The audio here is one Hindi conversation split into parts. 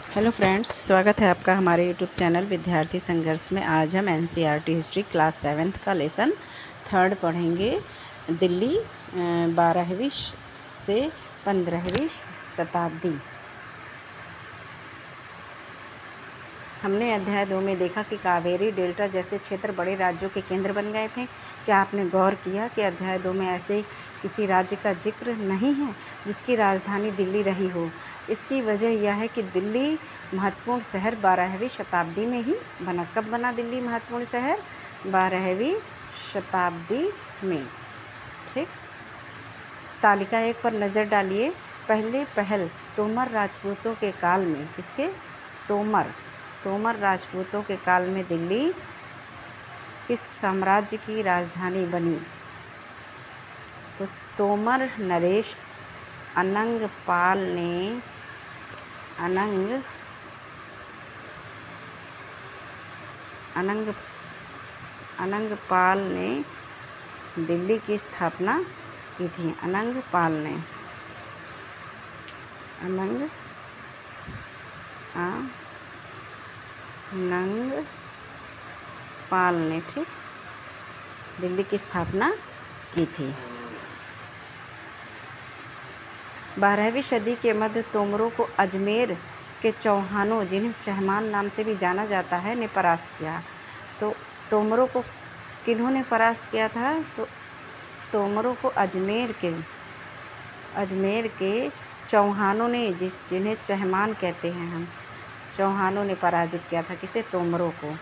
हेलो फ्रेंड्स, स्वागत है आपका हमारे यूट्यूब चैनल विद्यार्थी संघर्ष में। आज हम एनसीईआरटी हिस्ट्री क्लास 7th का लेसन 3rd पढ़ेंगे। दिल्ली 12वीं से 15वीं शताब्दी। हमने अध्याय 2 में देखा कि कावेरी डेल्टा जैसे क्षेत्र बड़े राज्यों के केंद्र बन गए थे। क्या आपने गौर किया कि अध्याय 2 में ऐसे किसी राज्य का जिक्र नहीं है जिसकी राजधानी दिल्ली रही हो? इसकी वजह यह है कि दिल्ली महत्वपूर्ण शहर 12वीं शताब्दी में ही बना। कब बना दिल्ली महत्वपूर्ण शहर? 12वीं शताब्दी में। ठीक, तालिका 1 पर नज़र डालिए। पहल तोमर राजपूतों के काल में, किसके? तोमर राजपूतों के काल में दिल्ली किस साम्राज्य की राजधानी बनी? तो तोमर नरेश अनंगपाल ने दिल्ली की स्थापना की थी। अनंगपाल ने ठीक दिल्ली की स्थापना की थी। 12वीं सदी के मध्य तोमरों को अजमेर के चौहानों, जिन्हें चहमान नाम से भी जाना जाता है, ने परास्त किया। तो तोमरों को किन्होंने परास्त किया था? तो तोमरों को अजमेर के चौहानों ने, जिन्हें चहमान कहते हैं हम, चौहानों ने पराजित किया था। किसे? तोमरों को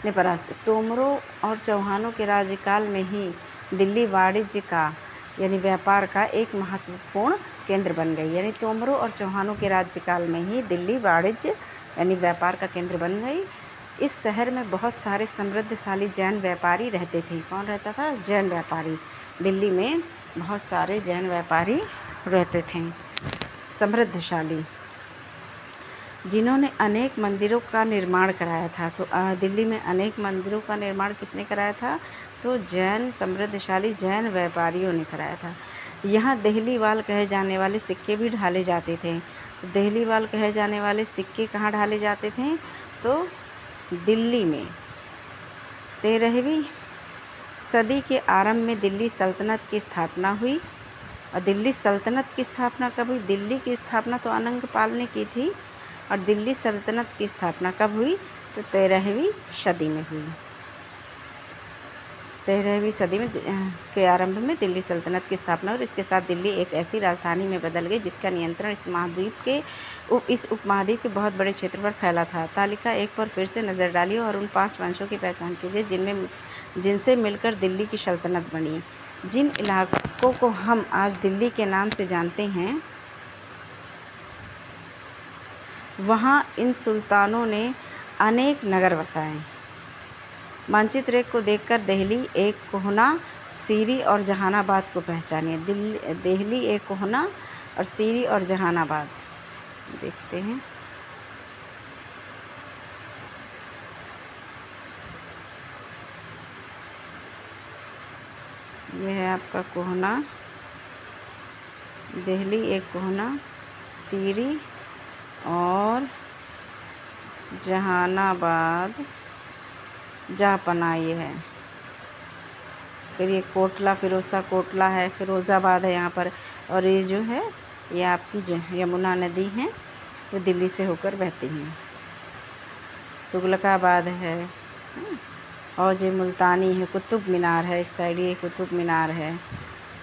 ने परास्त। तोमरों और चौहानों के राज्यकाल में ही दिल्ली वाणिज्य का यानी व्यापार का एक महत्वपूर्ण केंद्र बन गई। यानी तोमरों और चौहानों के राज्यकाल में ही दिल्ली वाणिज्य यानी व्यापार का केंद्र बन गई। इस शहर में बहुत सारे समृद्धशाली जैन व्यापारी रहते थे। कौन रहता था? जैन व्यापारी। दिल्ली में बहुत सारे जैन व्यापारी रहते थे, समृद्धशाली, जिन्होंने अनेक मंदिरों का निर्माण कराया था। तो दिल्ली में अनेक मंदिरों का निर्माण किसने कराया था? तो समृद्धशाली जैन व्यापारियों ने कराया था। यहाँ देहलीवाल कहे जाने वाले सिक्के भी ढाले जाते थे। तो देहलीवाल कहे जाने वाले सिक्के कहाँ ढाले जाते थे? तो दिल्ली में। 13वीं सदी के आरंभ में दिल्ली सल्तनत की स्थापना हुई। और दिल्ली सल्तनत की स्थापना कब हुई? दिल्ली की स्थापना तो अनंगपाल ने की थी, और दिल्ली सल्तनत की स्थापना कब हुई? तो 13वीं सदी में हुई। 13वीं सदी में के आरंभ में दिल्ली सल्तनत की स्थापना और इसके साथ दिल्ली एक ऐसी राजधानी में बदल गई जिसका नियंत्रण इस उपमहाद्वीप के बहुत बड़े क्षेत्र पर फैला था। तालिका 1 पर फिर से नज़र डालिए और उन 5 वंशों की पहचान कीजिए जिनसे मिलकर दिल्ली की सल्तनत बनी। जिन इलाकों को हम आज दिल्ली के नाम से जानते हैं, वहाँ इन सुल्तानों ने अनेक नगर बसाए। मानचित्र 1 को देखकर दिल्ली एक कोहना, सीरी और जहानाबाद को पहचानिए। दिल्ली एक कोहना और सीरी और जहानाबाद देखते हैं। यह है आपका कोहना, दिल्ली एक कोहना, सीरी और जहानाबाद जापना ये है। फिर ये कोटला, कोटला है, फिरोज़ाबाद है यहाँ पर। और ये जो है ये आपकी यमुना नदी है, वो दिल्ली से होकर बहती हैं। तुगलकाबाद है, और जो मुल्तानी है, कुतुब मीनार है, इस साइड ये कुतुब मीनार है,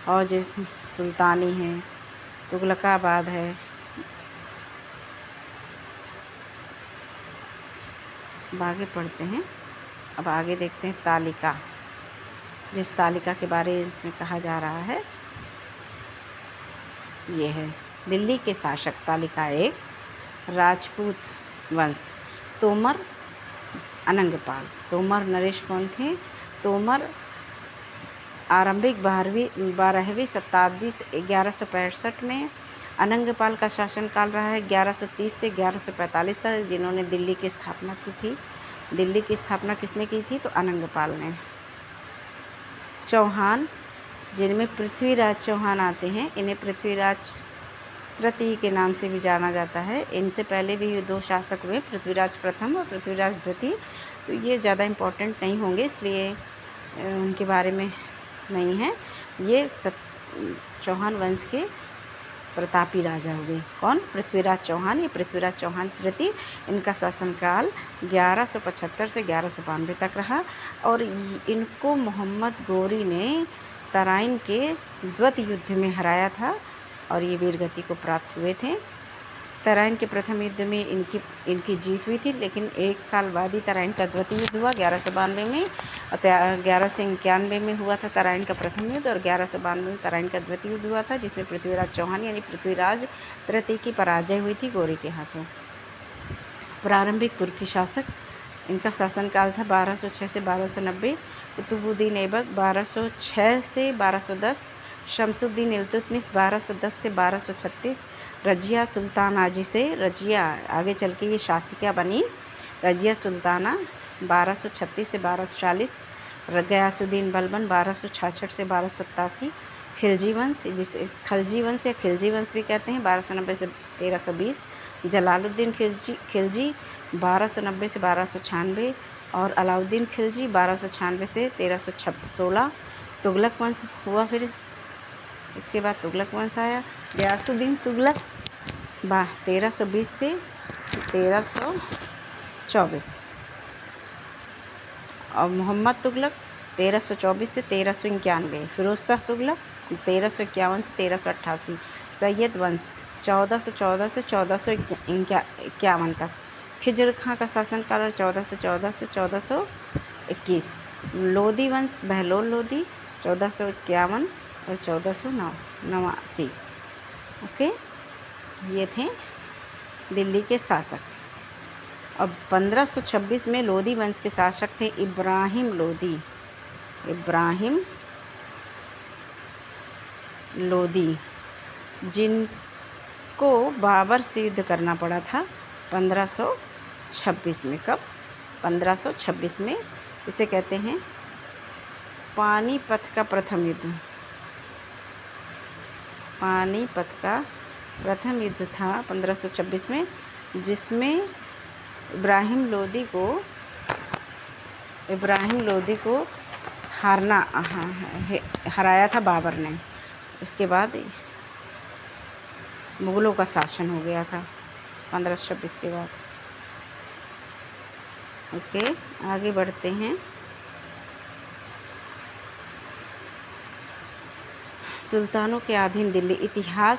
और जो सुल्तानी है, तुगलकाबाद है। अब आगे पढ़ते हैं। अब आगे देखते हैं तालिका, जिस तालिका के बारे में इसमें कहा जा रहा है ये है दिल्ली के शासक। तालिका 1, राजपूत वंश, तोमर अनंगपाल। तोमर नरेश कौन थे? तोमर आरंभिक 12वीं शताब्दी से 1165 में। अनंगपाल का शासनकाल रहा है 1130 से 1145 तक, जिन्होंने दिल्ली की स्थापना की थी। दिल्ली की स्थापना किसने की थी? तो अनंगपाल ने। चौहान, जिनमें पृथ्वीराज चौहान आते हैं, इन्हें पृथ्वीराज तृतीय के नाम से भी जाना जाता है। इनसे पहले भी ये 2 शासक हुए, पृथ्वीराज प्रथम और पृथ्वीराज द्वितीय। तो ये ज़्यादा इम्पोर्टेंट नहीं होंगे, इसलिए उनके बारे में नहीं है। ये सब चौहान वंश के प्रतापी राजा हुए। कौन? पृथ्वीराज चौहान। ये पृथ्वीराज चौहान तृतीय। इनका शासनकाल 1175 से 1192 तक रहा और इनको मोहम्मद गोरी ने तराइन के द्वैत युद्ध में हराया था और ये वीरगति को प्राप्त हुए थे। तराइन के प्रथम युद्ध में इनकी जीत हुई थी, लेकिन 1 साल बाद ही तराइन का द्वितीय युद्ध हुआ 1192 में। और 1191 में हुआ था तराइन का प्रथम युद्ध और 1192 में तराइन का द्वितीय युद्ध हुआ था, जिसमें पृथ्वीराज चौहान यानी पृथ्वीराज तृतीय की पराजय हुई थी गोरी के हाथों। प्रारंभिक तुर्की शासक, इनका शासनकाल था 1206 से 1290। कुतुबुद्दीन ऐबक 1206 से 1210, शमसुद्दीन इल्तुतमिश 1210 से 1236, रजिया सुल्तानाजी से, रजिया आगे चल के ये शासिका बनी, रजिया सुल्ताना 1236 से 1240, गयासुद्दीन बलबन 1266 से 1287, खिलजी वंश जिसे खलजी वंश या खिलजी वंश भी कहते हैं 1290 से 1320, जलालुद्दीन खिलजी 1290 से 1296 और अलाउद्दीन खिलजी 1296 से 1316। तुगलक वंश हुआ, फिर इसके बाद तुगलक वंश आया। गयासुद्दीन तुगलक 1320 से 1324 और मोहम्मद तुगलक 1324 से 1391, फिरोज शाह तुगलक 1351 से 1388, सैयद वंश 1414 से 1451 तक, खिजर खां का शासनकाल 14 से 1421, लोदी वंश बहलोल लोदी 1451 और 1489। ओके, ये थे दिल्ली के शासक। अब 1526 में लोदी वंश के शासक थे इब्राहिम लोदी, जिनको बाबर से युद्ध करना पड़ा था 1526 में। कब? 1526 में। इसे कहते हैं पानीपत का प्रथम युद्ध। पानीपत का प्रथम युद्ध था 1526 में, जिसमें इब्राहिम लोदी को हराया था बाबर ने। उसके बाद मुग़लों का शासन हो गया था 1526 के बाद। ओके, आगे बढ़ते हैं। सुल्तानों के अधीन दिल्ली। इतिहास,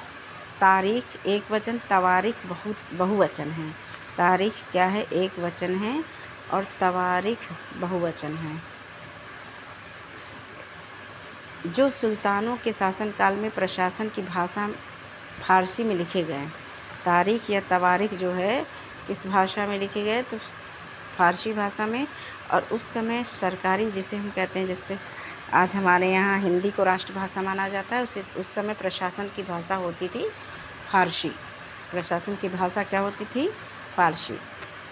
तारीख एक वचन, तवारीख बहुवचन है। तारीख क्या है? एक वचन है और तवारीख बहुवचन है। जो सुल्तानों के शासनकाल में प्रशासन की भाषा फारसी में लिखे गए, तारीख या तवारीख जो है इस भाषा में लिखे गए, तो फारसी भाषा में। और उस समय सरकारी, जिसे हम कहते हैं, जैसे आज हमारे यहाँ हिंदी को राष्ट्रभाषा माना जाता है, उस समय प्रशासन की भाषा होती थी फारसी। प्रशासन की भाषा क्या होती थी? फारसी।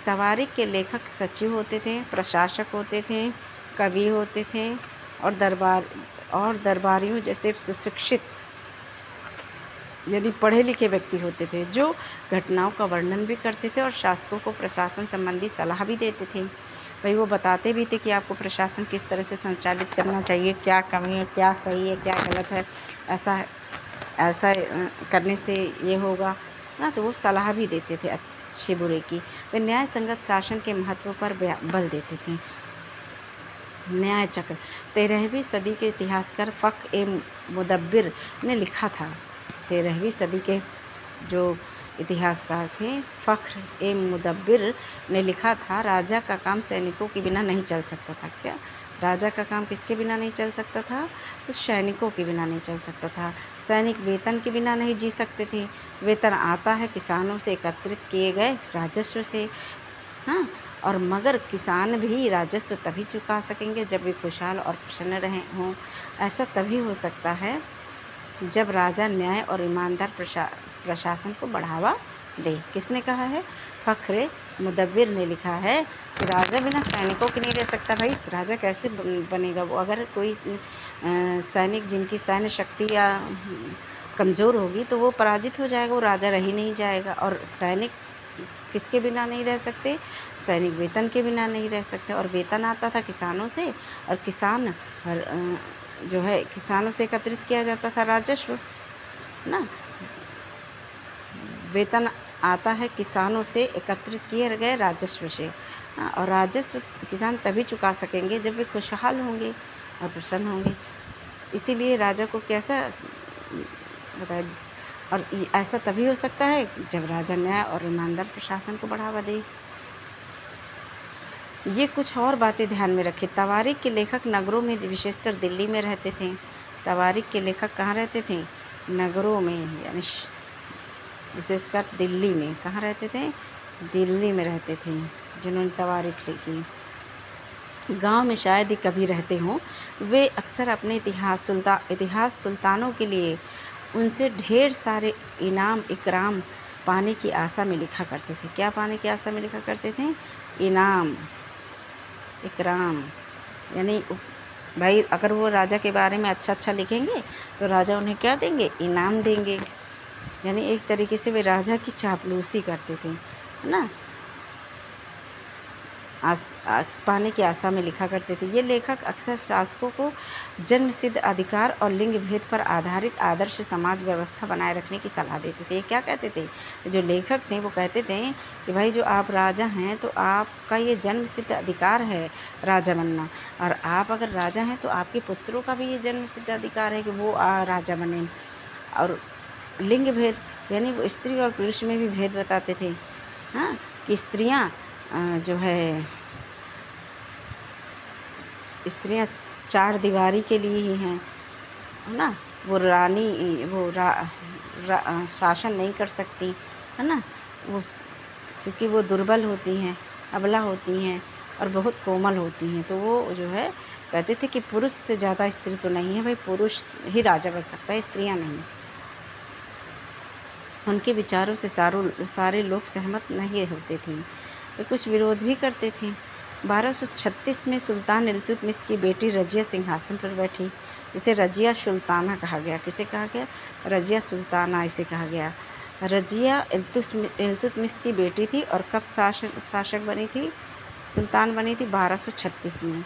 तवारीख के लेखक सचिव होते थे, प्रशासक होते थे, कवि होते थे और दरबारियों जैसे सुशिक्षित यानी पढ़े लिखे व्यक्ति होते थे, जो घटनाओं का वर्णन भी करते थे और शासकों को प्रशासन संबंधी सलाह भी देते थे। भाई वो बताते भी थे कि आपको प्रशासन किस तरह से संचालित करना चाहिए, क्या कमी है, क्या सही है, क्या गलत है, ऐसा करने से ये होगा ना, तो वो सलाह भी देते थे अच्छे बुरे की। वे न्याय संगत शासन के महत्व पर बल देते थे। न्याय चक्र 13वीं सदी के इतिहासकार फ़ख्र-ए-मुदब्बिर ने लिखा था। 13वीं सदी के जो इतिहासकार थे फ़ख्र-ए-मुदब्बिर ने लिखा था, राजा का काम सैनिकों के बिना नहीं चल सकता था। क्या? राजा का काम किसके बिना नहीं चल सकता था? तो सैनिकों के बिना नहीं चल सकता था। सैनिक वेतन के बिना नहीं जी सकते थे। वेतन आता है किसानों से एकत्रित किए गए राजस्व से, हाँ, और मगर किसान भी राजस्व तभी चुका सकेंगे जब वे खुशहाल और प्रसन्न रहे हों। ऐसा तभी हो सकता है जब राजा न्याय और ईमानदार प्रशासन को बढ़ावा दे। किसने कहा है? फ़ख्र-ए-मुदब्बिर ने लिखा है कि राजा बिना सैनिकों के नहीं रह सकता। भाई राजा कैसे बनेगा वो? अगर कोई सैनिक जिनकी सैन्य शक्ति या कमज़ोर होगी तो वो पराजित हो जाएगा, वो राजा रह ही नहीं जाएगा। और सैनिक किसके बिना नहीं रह सकते? सैनिक वेतन के बिना नहीं रह सकते। और वेतन आता था किसानों से, और किसान जो है किसानों से एकत्रित किया जाता था राजस्व ना। वेतन आता है किसानों से एकत्रित किए गए राजस्व से। और राजस्व किसान तभी चुका सकेंगे जब वे खुशहाल होंगे और प्रसन्न होंगे। इसीलिए राजा को कैसा बताए, और ऐसा तभी हो सकता है जब राजा न्याय और ईमानदार प्रशासन को बढ़ावा दे। ये कुछ और बातें ध्यान में रखें। तवारीख के लेखक नगरों में, विशेषकर दिल्ली में रहते थे। तवारीख के लेखक कहाँ रहते थे? नगरों में, यानी विशेषकर दिल्ली में। कहाँ रहते थे? दिल्ली में रहते थे जिन्होंने तवारीख लिखी। गांव में शायद ही कभी रहते हों। वे अक्सर अपने इतिहास सुल्तानों के लिए उनसे ढेर सारे इनाम इकराम पाने की आशा में लिखा करते थे। क्या पाने की आशा में लिखा करते थे? इनाम इकराम। यानी भाई अगर वो राजा के बारे में अच्छा लिखेंगे तो राजा उन्हें क्या देंगे? इनाम देंगे। यानी एक तरीके से वे राजा की चापलूसी करते थे, है ना। पाने की आशा में लिखा करते थे। ये लेखक अक्सर शासकों को जन्मसिद्ध अधिकार और लिंग भेद पर आधारित आदर्श समाज व्यवस्था बनाए रखने की सलाह देते थे। ये क्या कहते थे? जो लेखक थे वो कहते थे कि भाई जो आप राजा हैं तो आपका ये जन्मसिद्ध अधिकार है राजा बनना, और आप अगर राजा हैं तो आपके पुत्रों का भी ये जन्मसिद्ध अधिकार है कि वो राजा बने। और लिंग भेद यानी वो स्त्री और पुरुष में भी भेद बताते थे, हाँ, कि स्त्रियां चार दीवारी के लिए ही हैं, है ना। वो रानी शासन नहीं कर सकती, है ना, वो क्योंकि वो दुर्बल होती हैं, अबला होती हैं और बहुत कोमल होती हैं। तो वो जो है कहते थे कि पुरुष से ज़्यादा स्त्री तो नहीं है भाई, पुरुष ही राजा बन सकता है, स्त्रियां नहीं। उनके विचारों से सारे लोग सहमत नहीं होते थे, वे कुछ विरोध भी करते थे। 1236 में सुल्तान इल्तुतमिश की बेटी रजिया सिंहासन पर बैठी, जिसे रजिया सुल्ताना कहा गया। किसे कहा गया? रजिया सुल्ताना इसे कहा गया। रजिया इल्तुतमिश की बेटी थी और कब शासक बनी थी? सुल्तान बनी थी 1236 में।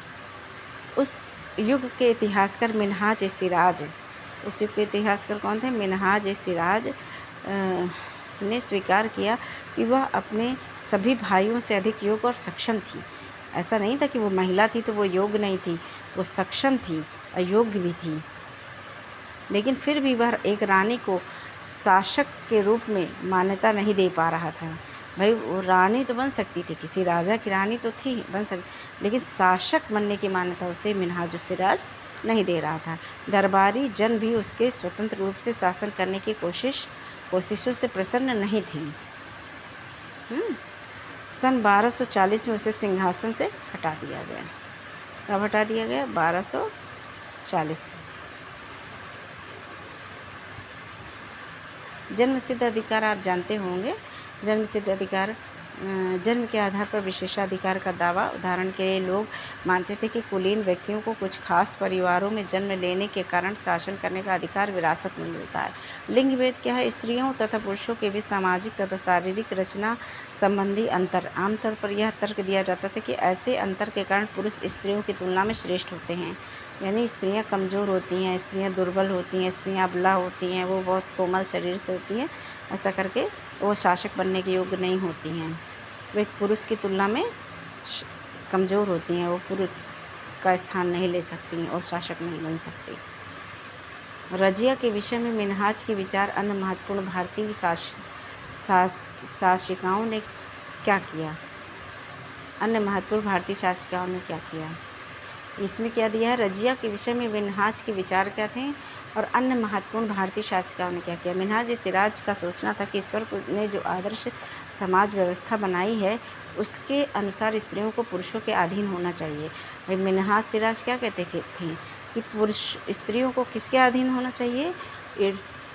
उस युग के इतिहासकार मिन्हाज ए सिराज, उस युग के इतिहासकार कौन थे? मिन्हाज ए सिराज ने स्वीकार किया कि वह अपने सभी भाइयों से अधिक योग्य और सक्षम थी। ऐसा नहीं था कि वो महिला थी तो वो योग्य नहीं थी, वो सक्षम थी, अयोग्य भी थी। लेकिन फिर भी वह एक रानी को शासक के रूप में मान्यता नहीं दे पा रहा था। भाई वो रानी तो बन सकती थी, किसी राजा की रानी तो थी, बन सकती, लेकिन शासक बनने की मान्यता उसे मिन्हाज सिराज नहीं दे रहा था। दरबारी जन भी उसके स्वतंत्र रूप से शासन करने की कोशिशों से प्रसन्न नहीं थी। सन 1240 में उसे सिंहासन से हटा दिया गया। कब हटा दिया गया? 1240 से। जन्मसिद्ध अधिकार आप जानते होंगे। जन्मसिद्ध अधिकार जन्म के आधार पर विशेषाधिकार का दावा। उदाहरण के लिए लोग मानते थे कि कुलीन व्यक्तियों को कुछ खास परिवारों में जन्म लेने के कारण शासन करने का अधिकार विरासत में मिलता है। लिंग भेद क्या है? स्त्रियों तथा पुरुषों के बीच सामाजिक तथा शारीरिक रचना संबंधी अंतर। आमतौर पर यह तर्क दिया जाता था कि ऐसे अंतर के कारण पुरुष स्त्रियों की तुलना में श्रेष्ठ होते हैं। यानी स्त्रियां कमज़ोर होती हैं, स्त्रियां दुर्बल होती हैं, स्त्रियां अबला होती हैं, वो बहुत कोमल शरीर से होती हैं, ऐसा करके वो शासक बनने के योग्य नहीं होती हैं। वो एक पुरुष की तुलना में कमज़ोर होती हैं, वो पुरुष का स्थान नहीं ले सकती और शासक नहीं बन सकती। रजिया के विषय में मिन्हाज के विचार अन्य महत्वपूर्ण भारतीय शासिकाओं ने क्या किया? अन्य महत्वपूर्ण भारतीय शासिकाओं ने क्या किया? इसमें क्या दिया है? रजिया के विषय में मिन्हाज के विचार क्या थे और अन्य महत्वपूर्ण भारतीय शासिकाओं ने क्या किया? मिन्हाज सिराज का सोचना था कि ईश्वर ने जो आदर्श समाज व्यवस्था बनाई है उसके अनुसार स्त्रियों को पुरुषों के अधीन होना चाहिए। भाई मिन्हाज सिराज क्या कहते थे कि स्त्रियों को किसके अधीन होना चाहिए?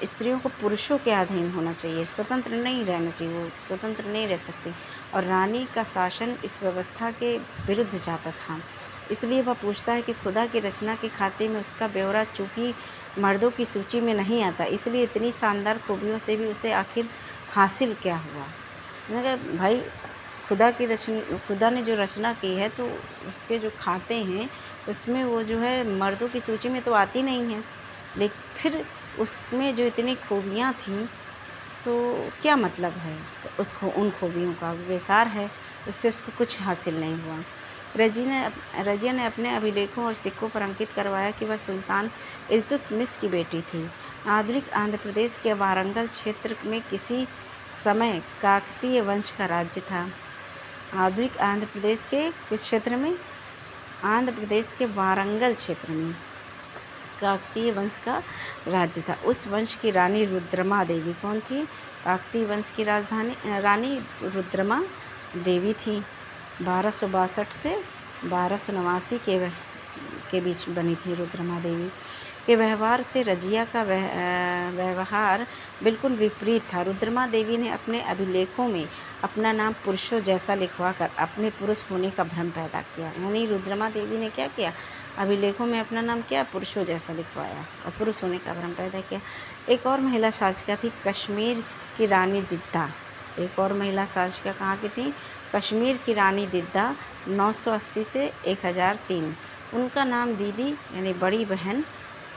स्त्रियों को पुरुषों के अधीन होना चाहिए, स्वतंत्र नहीं रहना चाहिए, वो स्वतंत्र नहीं रह सकती। और रानी का शासन इस व्यवस्था के विरुद्ध जाता था। इसलिए वह पूछता है कि खुदा की रचना के खाते में उसका ब्यौरा चूँकि मर्दों की सूची में नहीं आता, इसलिए इतनी शानदार खूबियों से भी उसे आखिर हासिल क्या हुआ। मैंने कहा भाई खुदा ने जो रचना की है तो उसके जो खाते हैं उसमें वो जो है मर्दों की सूची में तो आती नहीं है, लेकिन फिर उसमें जो इतनी खूबियाँ थीं तो क्या मतलब है उसको उन खूबियों का, बेकार है, उससे उसको कुछ हासिल नहीं हुआ। रजिया ने अपने अभिलेखों और सिक्कों पर अंकित करवाया कि वह सुल्तान इल्तुतमिश की बेटी थी। आधुनिक आंध्र प्रदेश के वारंगल क्षेत्र में किसी समय काकतीय वंश का राज्य था। आधुनिक आंध्र प्रदेश के किस क्षेत्र में? आंध्र प्रदेश के वारंगल क्षेत्र में काकतीय वंश का राज्य था। उस वंश की रानी रुद्रमा देवी कौन थी? काकतीय वंश की रानी रुद्रमा देवी थी। 1262 से 1289 के बीच बनी थी रुद्रमा देवी। के व्यवहार से रजिया का व्यवहार बिल्कुल विपरीत था। रुद्रमा देवी ने अपने अभिलेखों में अपना नाम पुरुषों जैसा लिखवाकर अपने पुरुष होने का भ्रम पैदा किया। यानी रुद्रमा देवी ने क्या किया? अभिलेखों में अपना नाम क्या? पुरुषों जैसा लिखवाया और पुरुष होने का भ्रम पैदा किया। एक और महिला शासिका थी कश्मीर की रानी दिद्दा। एक और महिला शासिका कहाँ की थी? कश्मीर की रानी दिद्दा 980 से 1003। उनका नाम दीदी यानी बड़ी बहन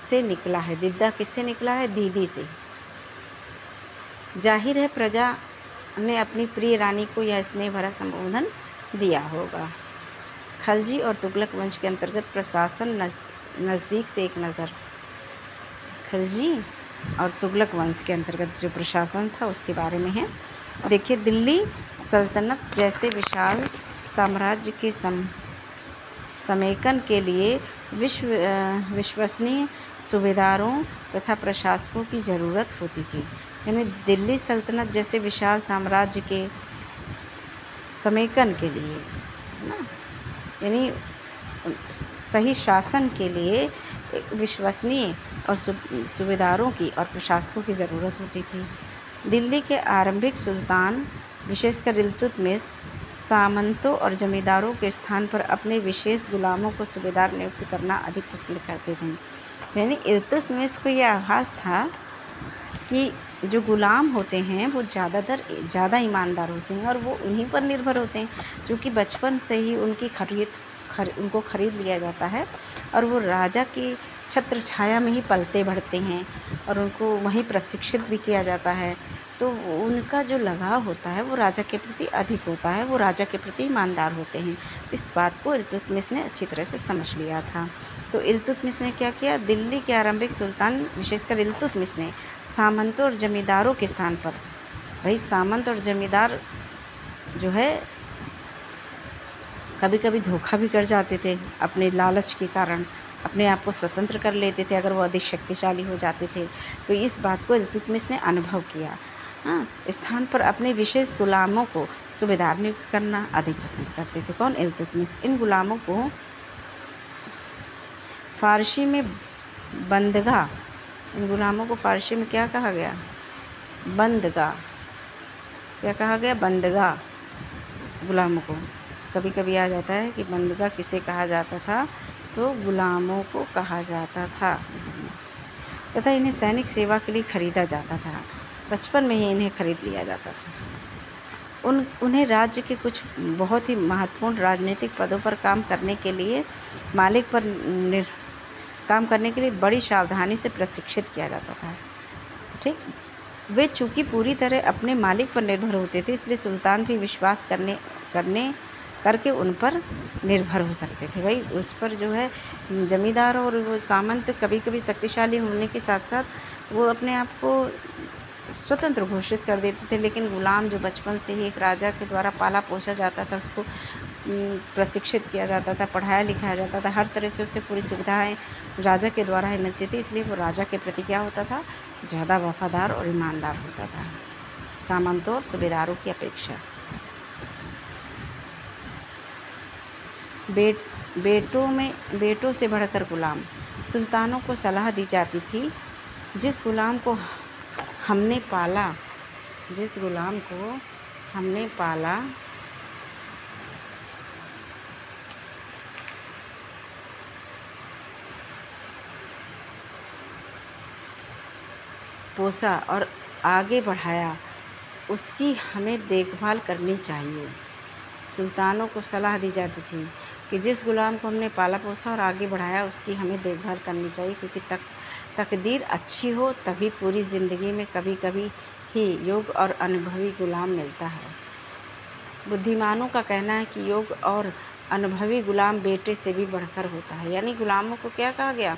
से निकला है। दिद्दा किससे निकला है? दीदी से। जाहिर है प्रजा ने अपनी प्रिय रानी को यह स्नेह भरा संबोधन दिया होगा। खलजी और तुगलक वंश के अंतर्गत प्रशासन नज़दीक से एक नज़र। खलजी और तुगलक वंश के अंतर्गत जो प्रशासन था उसके बारे में है। देखिए, दिल्ली सल्तनत जैसे विशाल साम्राज्य के समेकन के लिए विश्वसनीय सूबेदारों तथा प्रशासकों की ज़रूरत होती थी। यानी दिल्ली सल्तनत जैसे विशाल साम्राज्य के समेकन के लिए ना, यानी सही शासन के लिए विश्वसनीय और सूबेदारों की और प्रशासकों की ज़रूरत होती थी। दिल्ली के आरंभिक सुल्तान विशेषकर इल्तुतमिश सामंतों और जमींदारों के स्थान पर अपने विशेष गुलामों को सूबेदार नियुक्त करना अधिक पसंद करते थे। यानी इल्तुतमिश को यह आभास था कि जो गुलाम होते हैं वो ज़्यादा ईमानदार होते हैं और वो उन्हीं पर निर्भर होते हैं, क्योंकि बचपन से ही उनकी उनको खरीद लिया जाता है और वो राजा की छत्र छाया में ही पलते बढ़ते हैं और उनको वहीं प्रशिक्षित भी किया जाता है। तो उनका जो लगाव होता है वो राजा के प्रति अधिक होता है, वो राजा के प्रति ईमानदार होते हैं। इस बात को इल्तुतमिश ने अच्छी तरह से समझ लिया था। तो इल्तुतमिश ने क्या किया? दिल्ली के आरंभिक सुल्तान विशेषकर इल्तुतमिश ने सामंतों और जमींदारों के स्थान पर, भाई सामंत और जमींदार जो है कभी कभी धोखा भी कर जाते थे, अपने लालच के कारण अपने आप को स्वतंत्र कर लेते थे अगर वो अधिक शक्तिशाली हो जाते थे। तो इस बात को इल्तुतमिश ने अनुभव किया। स्थान पर अपने विशेष गुलामों को सूबेदार नियुक्त करना अधिक पसंद करते थे। कौन? इल्तुतमिश। इन गुलामों को फारसी में बंदगा, इन गुलामों को फारसी में क्या कहा गया? बंदगा। क्या कहा गया? बंदगा। गुलामों को कभी कभी आ जाता है कि बंदगा किसे कहा जाता था? तो गुलामों को कहा जाता था तथा इन्हें सैनिक सेवा के लिए खरीदा जाता था। बचपन में ही इन्हें खरीद लिया जाता था। उन्हें राज्य के कुछ बहुत ही महत्वपूर्ण राजनीतिक पदों पर काम करने के लिए बड़ी सावधानी से प्रशिक्षित किया जाता था। ठीक, वे चूँकि पूरी तरह अपने मालिक पर निर्भर होते थे, इसलिए सुल्तान भी विश्वास करके उन पर निर्भर हो सकते थे। भाई उस पर जो है जमींदार और वो सामंत कभी कभी शक्तिशाली होने के साथ साथ वो अपने आप को स्वतंत्र घोषित कर देते थे, लेकिन गुलाम जो बचपन से ही एक राजा के द्वारा पाला पोसा जाता था, उसको प्रशिक्षित किया जाता था, पढ़ाया लिखाया जाता था, हर तरह से उसे पूरी सुविधाएं राजा के द्वारा ही मिलती थी, इसलिए वो राजा के प्रति क्या होता था? ज़्यादा वफादार और ईमानदार होता था, सामंतों और सूबेदारों की अपेक्षा। बेटों से बढ़कर गुलाम। सुल्तानों को सलाह दी जाती थी, जिस गुलाम को हमने पाला पोसा और आगे बढ़ाया, उसकी हमें देखभाल करनी चाहिए। सुल्तानों को सलाह दी जाती थी कि जिस गुलाम को हमने पाला पोसा और आगे बढ़ाया, उसकी हमें देखभाल करनी चाहिए, क्योंकि तकदीर अच्छी हो तभी पूरी ज़िंदगी में कभी कभी ही योग्य और अनुभवी गुलाम मिलता है। बुद्धिमानों का कहना है कि योग्य और अनुभवी गुलाम बेटे से भी बढ़कर होता है। यानी गुलामों को क्या कहा गया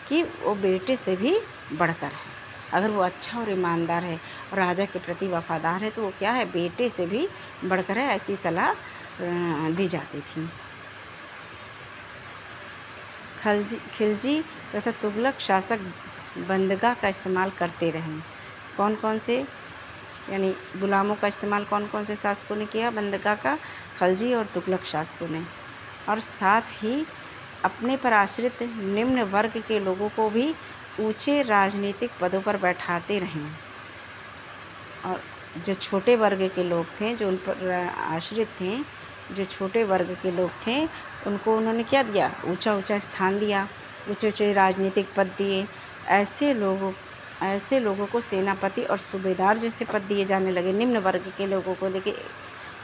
कि वो बेटे से भी बढ़कर है। अगर वो अच्छा और ईमानदार है और राजा के प्रति वफादार है तो वो क्या है, बेटे से भी बढ़कर है, ऐसी सलाह दी जाती थी। खिलजी तथा तुगलक शासक बंदगा का इस्तेमाल करते रहे। कौन कौन से, यानी गुलामों का इस्तेमाल कौन कौन से शासकों ने किया? बंदगा का, खलजी और तुगलक शासकों ने। और साथ ही अपने पर आश्रित निम्न वर्ग के लोगों को भी ऊंचे राजनीतिक पदों पर बैठाते रहे। और जो छोटे वर्ग के लोग थे, जो उन पर आश्रित थे, जो छोटे वर्ग के लोग थे, उनको उन्होंने क्या दिया? ऊंचा ऊंचा स्थान दिया, ऊंचे ऊंचे राजनीतिक पद दिए। ऐसे लोगों को सेनापति और सूबेदार जैसे पद दिए जाने लगे। निम्न वर्ग के लोगों को देखिए,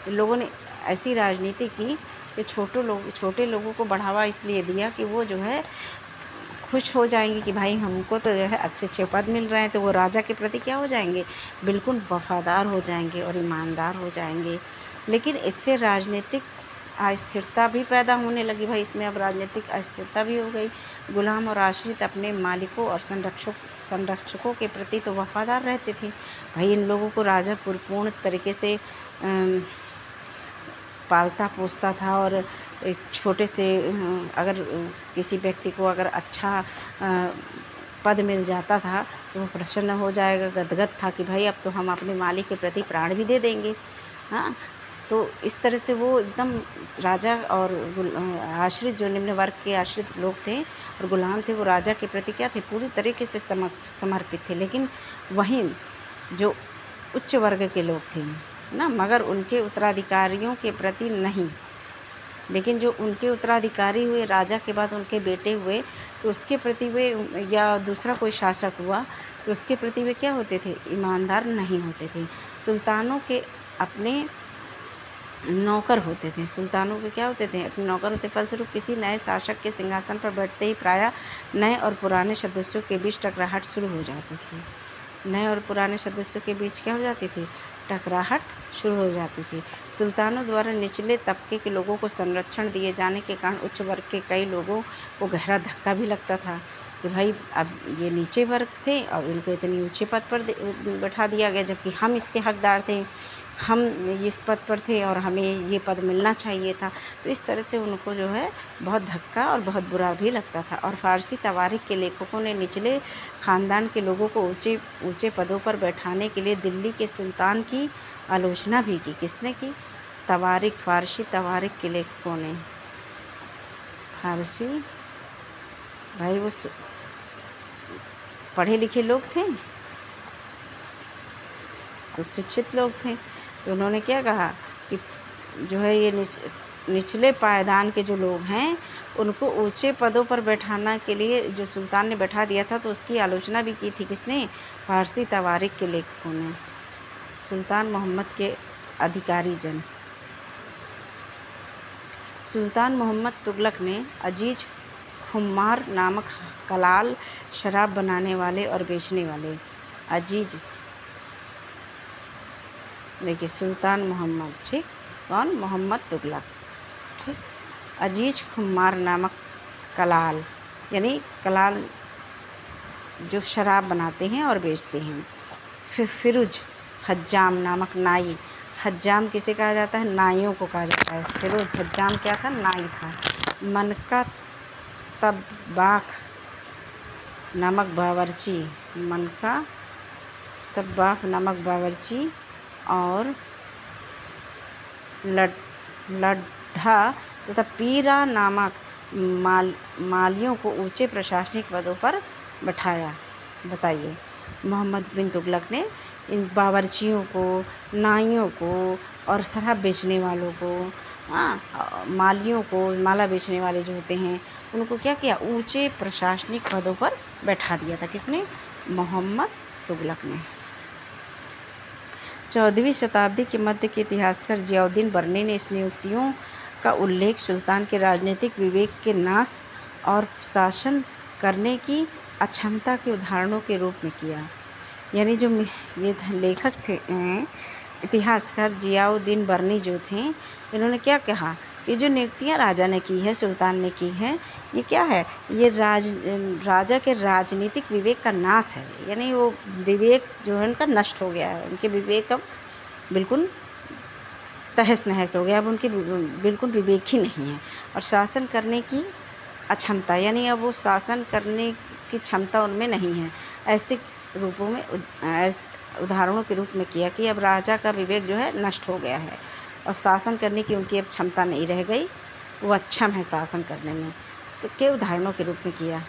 लोगों ने ऐसी राजनीति की कि छोटे लोगों को बढ़ावा इसलिए दिया कि वो जो है खुश हो जाएंगे कि भाई हमको तो जो है अच्छे अच्छे पद मिल रहे हैं, तो वो राजा के प्रति क्या हो जाएंगे? बिल्कुल वफादार हो जाएंगे और ईमानदार हो जाएंगे। लेकिन इससे राजनीतिक अस्थिरता भी पैदा होने लगी। भाई इसमें अब राजनीतिक अस्थिरता भी हो गई। गुलाम और आश्रित अपने मालिकों और संरक्षकों के प्रति तो वफादार रहते थे। भाई इन लोगों को राजा पूर्ण तरीके से पालता पोसता था, और छोटे से अगर किसी व्यक्ति को अगर अच्छा पद मिल जाता था तो वो प्रसन्न हो जाएगा, गदगद था कि भाई अब तो हम अपने मालिक के प्रति प्राण भी दे देंगे। हाँ, तो इस तरह से वो एकदम राजा और आश्रित, जो निम्न वर्ग के आश्रित लोग थे और गुलाम थे, वो राजा के प्रति क्या थे? पूरी तरीके से समर्पित थे। लेकिन वहीं जो उच्च वर्ग के लोग थे ना, मगर उनके उत्तराधिकारियों के प्रति नहीं। लेकिन जो उनके उत्तराधिकारी हुए, राजा के बाद उनके बेटे हुए, तो उसके प्रति वे, या दूसरा कोई शासक हुआ, तो उसके प्रति वे क्या होते थे? ईमानदार नहीं होते थे। सुल्तानों के अपने नौकर होते थे। सुल्तानों के क्या होते थे? अपने नौकर होते। फलस्वरूप किसी नए शासक के सिंहासन पर बैठते ही प्रायः नए और पुराने सदस्यों के बीच टकराहट शुरू हो जाती थी। नए और पुराने सदस्यों के बीच क्या हो जाती थी? टकराहट शुरू हो जाती थी। सुल्तानों द्वारा निचले तबके के लोगों को संरक्षण दिए जाने के कारण उच्च वर्ग के कई लोगों को गहरा धक्का भी लगता था कि भाई अब ये नीचे वर्ग थे और इनको इतनी ऊंचे पद पर बैठा दिया गया, जबकि हम इसके हकदार थे, हम इस पद पर थे और हमें ये पद मिलना चाहिए था। तो इस तरह से उनको जो है बहुत धक्का और बहुत बुरा भी लगता था। और फ़ारसी तवारीख के लेखकों ने निचले ख़ानदान के लोगों को ऊंचे ऊंचे पदों पर बैठाने के लिए दिल्ली के सुल्तान की आलोचना भी की। किसने की? तवारीख, फ़ारसी तवारीख के लेखकों ने। फ़ारसी, भाई वो पढ़े लिखे लोग थे, सुशिक्षित लोग थे, तो उन्होंने क्या कहा कि जो है ये निचले पायदान के जो लोग हैं उनको ऊंचे पदों पर बैठाना के लिए जो सुल्तान ने बैठा दिया था, तो उसकी आलोचना भी की थी। किसने? फ़ारसी तवारीख के लेखकों ने। सुल्तान मोहम्मद के अधिकारी जन। सुल्तान मोहम्मद तुगलक ने अजीज खुमार नामक कलाल शराब बनाने वाले और बेचने वाले, अजीज, देखिए सुल्तान मोहम्मद, ठीक, कौन? मोहम्मद तुगलक, ठीक। अजीज खुमार नामक कलाल, यानी कलाल जो शराब बनाते हैं और बेचते हैं। फिरोज हज्जाम नामक नाई, हज्जाम किसे कहा जाता है? नाइयों को कहा जाता है। फिरोज हज्जाम क्या था? नाई था। मनका तब्बाख नामक बावर्ची, मनका तब्बाख नामक बावर्ची और लड्ढा तथा पीरा नामक मालियों को ऊंचे प्रशासनिक पदों पर बैठाया। बताइए, मोहम्मद बिन तुगलक ने इन बावर्चियों को, नाइयों को और शराब बेचने वालों को, मालियों को, माला बेचने वाले जो होते हैं, उनको क्या किया? ऊंचे प्रशासनिक पदों पर बैठा दिया था। किसने? मोहम्मद तुगलक ने। 14वीं शताब्दी के मध्य के इतिहासकार जियाउद्दीन बर्नी ने इस नियुक्तियों का उल्लेख सुल्तान के राजनीतिक विवेक के नाश और शासन करने की अक्षमता के उदाहरणों के रूप में किया। यानी जो ये लेखक थे, इतिहासकार जियाउद्दीन बर्नी जो थे, इन्होंने क्या कहा, ये जो नियुक्तियाँ राजा ने की है, सुल्तान ने की है, ये क्या है, ये राजा के राजनीतिक विवेक का नाश है। यानी वो विवेक जो है उनका नष्ट हो गया है, उनके विवेक अब बिल्कुल तहस नहस हो गया, अब उनके बिल्कुल विवेक ही नहीं है। और शासन करने की अक्षमता, यानी अब वो शासन करने की क्षमता उनमें नहीं है। ऐसे रूपों में उदाहरणों के रूप में किया कि अब राजा का विवेक जो है नष्ट हो गया है और शासन करने की उनकी अब क्षमता नहीं रह गई, वो अक्षम है शासन करने में। तो के उदाहरणों के रूप में किया।